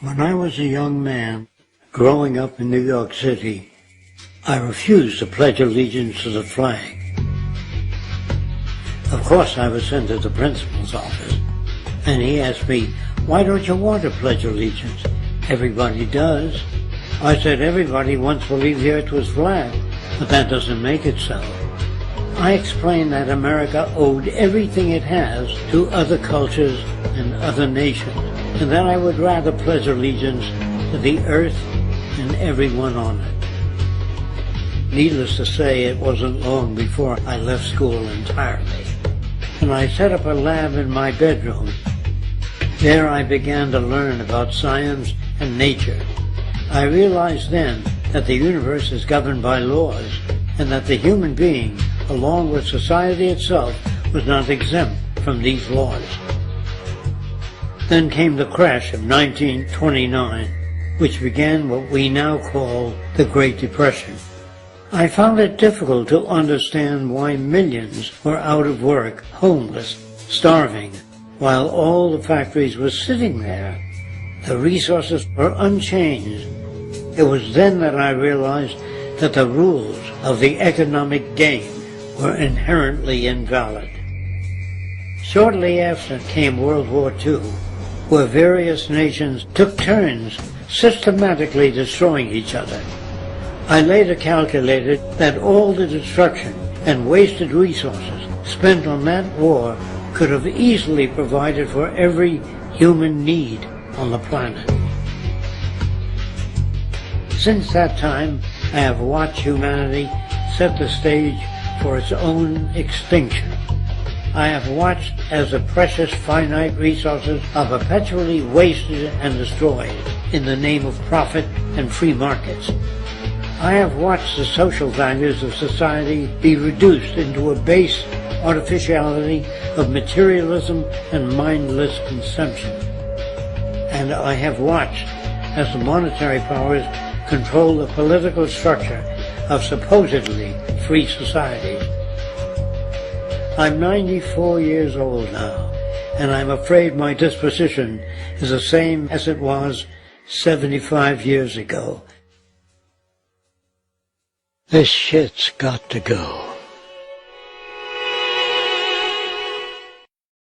When I was a young man, growing up in New York City, I refused to pledge allegiance to the flag. Of course, I was sent to the principal's office, and he asked me, "Why don't you want to pledge allegiance? Everybody does." I said, "Everybody once believed the earth was flat, but that doesn't make it so." I explained that America owed everything it has to other cultures and other nations, and that I would rather pledge allegiance to the earth and everyone on it. Needless to say, it wasn't long before I left school entirely, and I set up a lab in my bedroom. There I began to learn about science and nature. I realized then that the universe is governed by laws, and that the human being, along with society itself, was not exempt from these laws. Then came the crash of 1929, which began what we now call the Great Depression. I found it difficult to understand why millions were out of work, homeless, starving, while all the factories were sitting there. The resources were unchanged. It was then that I realized that the rules of the economic game were inherently invalid. Shortly after came World War II, where various nations took turns systematically destroying each other. I later calculated that all the destruction and wasted resources spent on that war could have easily provided for every human need on the planet. Since that time, I have watched humanity set the stage for its own extinction. I have watched as the precious finite resources are perpetually wasted and destroyed in the name of profit and free markets. I have watched the social values of society be reduced into a base artificiality of materialism and mindless consumption. And I have watched as the monetary powers control the political structure of supposedly free societies. I'm 94 years old now, and I'm afraid my disposition is the same as it was 75 years ago. This shit's got to go.